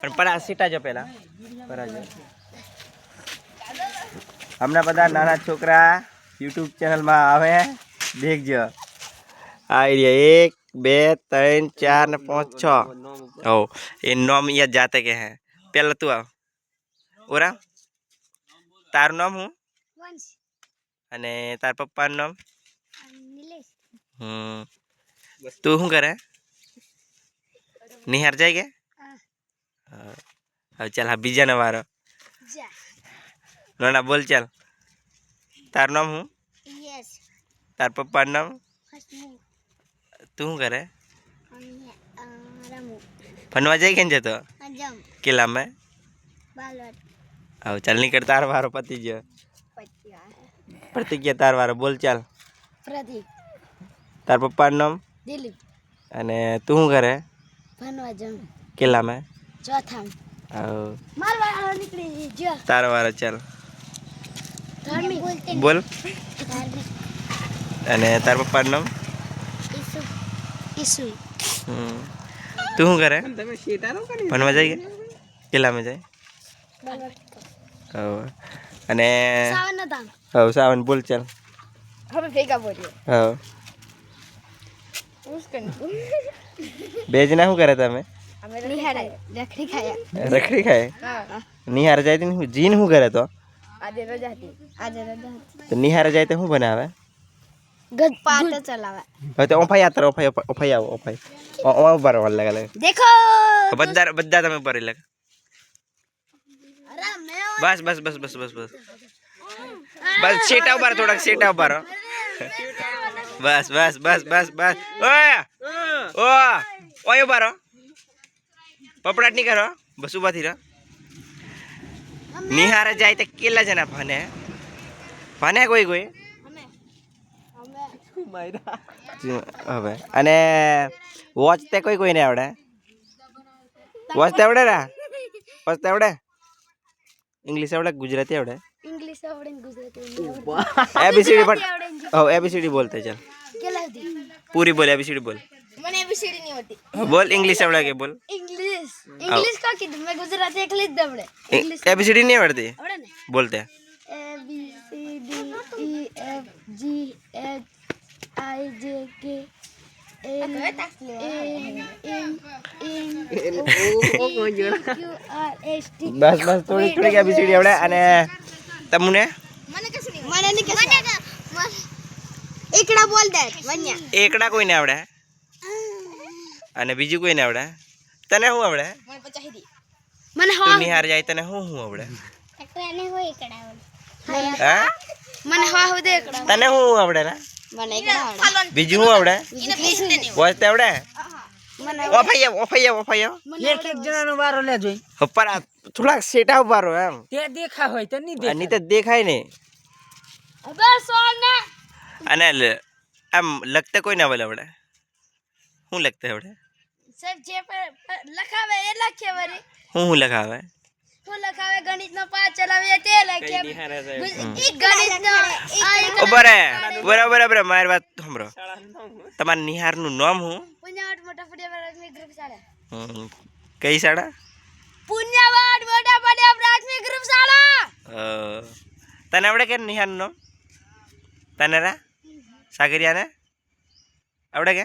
પણ પરા સીટા જો પેલા પરા જો હમણાં બધા નાના છોકરા યુટ્યુબ ચેનલમાં આવે દેખજો આ एरिया 1 2 3 4 ને 5 6 ओ ये नाम ये जाते के हैं पहले तू आ ओरा तार नाम हूँ अने तार पप्पा नाम निलेश तू हूँ करे निहार जाएगा अब चल हाँ बीजा ना वारो नोना बोल चल तार नाम हूँ तार पप्पा नाम तू हूँ करे फनवा जाए क्या तो किला में अब चल नहीं कर तार वारो पति जो प्रतिज्ञा तार वारो बोल चल प्रदीप तार पप्पा नाम दिलीप अने तू हूँ करे फनवा जम किला में चौथा अब मार वाला निकली जो तार वारो चल धार्मिक बोल धार्मिक अने तार पप्पा नाम ईसु ईसु तू हूँ करे फनवा जाएगा किला में जाए अने सावन दाम हाँ सावन बोल चल हम फेंका बोलिए हाँ उसके बेजना हूँ करे था मैं निहार रखड़ी खाया रखड़ी खाए निहार जाए तो जीन हूँ करे तो आज रजाती तो निहार जाए तो हूँ बनावे गद पाट चलावा હવે તો ઓફાઈ આતર ઓફાઈ આવો ઓફાઈ ઓ ઉપર વાલ લગા देखो બધા તમે પર લગ अरे मैं બસ બસ બસ બસ બસ બસ બસ સેટા ઉપર થોડાક સેટા ઉપર બસ બસ બસ બસ બસ ઓય ઓ ઓય ઉપર પપડાટ ની કરો બસ ઉભા થી રહો નિહાર જાય તો કેટલા જણા ફને ફને કોઈ કોઈ હવે અને વોચ તે કોઈ કોઈ ને આવડે વોચ તે આવડે રા વોચ તે આવડે इंग्लिश आवड़े गुजराती आवड़े इंग्लिश आवड़े गुजराती एबीसीडी पढ़ ओ एबीसीडी बोलते चल केला दी पूरी बोल एबीसीडी बोल मने एबीसीडी नहीं होती बोल इंग्लिश आवड़े के बोल इंग्लिश का की मैं गुजराती एक लिख दबड़े इंग्लिश एबीसीडी नहीं आवड़ती आवड़े ने बोलते A B C D E F G H I J K L M N O Q R S T बस बस थोड़ी थोड़ी एबीसीडी आवड़े અને તમને મને એકડા બોલ દે વન્યા એકડા કોઈને આવડે અને બીજું કોઈને આવડે તને શું આવડે મને પચાહી દી મને તું નિહાર જાય તને શું આવડે એકડાને હોય એકડા હા મને હા હો દે એકડા તને શું આવડે રા મને એકડા આવડે બીજું શું આવડે વોચ તે આવડે મને ઓફાઈ એક એક જણાનો વારો લે જોઈ ઉપર થોડા સેટા ઉભારો એમ તે દેખા હોય તો નહીં દેખા આની તો દેખાય ને અબે સોના અને આમ લખતે કોઈ ના આવડે શું લખતે આવડે સર જે પર લખાવે એ લખે વરી હું લખાવે હું લખાવે ગણિતનો પાઠ ચલાવે તે લખે ઈ ગણિતનો બરાબર બરાબર બરાબર મારી વાત સાંભળો તમારા નિહારનું નામ હું પુણ્યવાડ મોટા ફળિયા પ્રાથમિક ગ્રુપ શાળા કઈ શાળા પુણ્યવાડ મોટા ફળિયા પ્રાથમિક ગ્રુપ શાળા તને આવડે કે નિહારનું નામ તને રા સાગરિયાને આવડે કે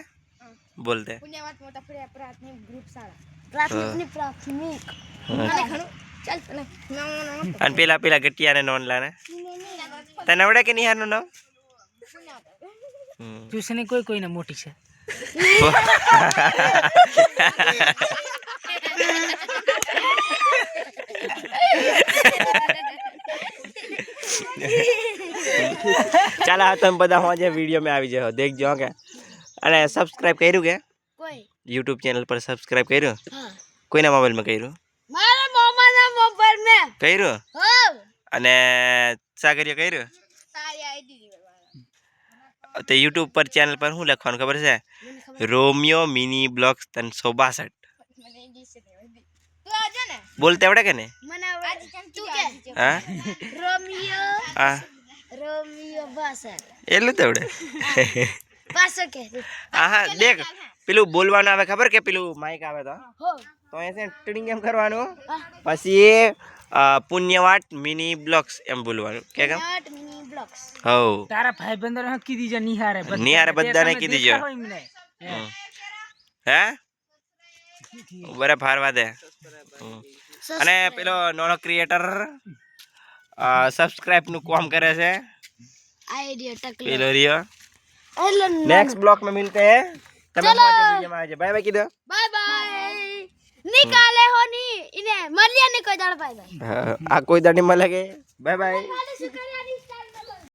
બોલતે પુણ્યવાડ મોટા ફળિયા પ્રાથમિક ગ્રુપ શાળા પ્રાથમિક મને ઘણું ચાલ તને અને પેલા ગટિયાને નોન લાને તને આવડે કે નિહારનું નામ ટ્યુશને કોઈ કોઈને મોટી છે ચાલો તમે બધા હોજે વિડીયો માં આવી જાઓ દેખજો કે અને સબસ્ક્રાઇબ કર્યું કે કોઈ YouTube ચેનલ પર સબસ્ક્રાઇબ કર્યું હા કોઈના મોબાઈલ માં કર્યું મારા મોમાના મોબાઈલ મે કર્યું હો અને સાગરિયા કર્યું તારી આઈડી તો YouTube પર ચેનલ પર શું લખવાનું ખબર છે રોમિયો મિની બ્લોગ્સ 362 મને ઇંગ્લિશ નહીં આવડતી તું આવજે ને બોલતે આવડે કે ને મને આવડે તું કે હા રોમિયો રોમિયો ભાષા એટલું તો આવડે પાછો કે હા હા દેખ પેલું બોલવાનું આવે ખબર કે પેલું માઈક આવે તો હો તો એ છે ટ્રિંગ એમ કરવાનું પછી પુણ્યવાટ મિની બ્લોક્સ એમ બોલવાનું કે કેમ મિની બ્લોક્સ હો તારા ભાઈબંધો ને કીધી છે નિહારે નિહારે બધાને કીધી છે હે બરે ફારવા દે અને પેલો નોનો ક્રિએટર સબસ્ક્રાઇબ નું કામ કરે છે આઈડિયા ટકલો પેલો रियो હેલો नेक्स्ट ब्लॉक में मिलते हैं તમે वीडियो में आजे बाय बाय કીધો બાય બાય નિકાલે હોની ઇને મલિયા ને કોઈ દાડ બાય બાય આ કોઈ દાડી મળે કે બાય બાય ખાલી સુકરિયા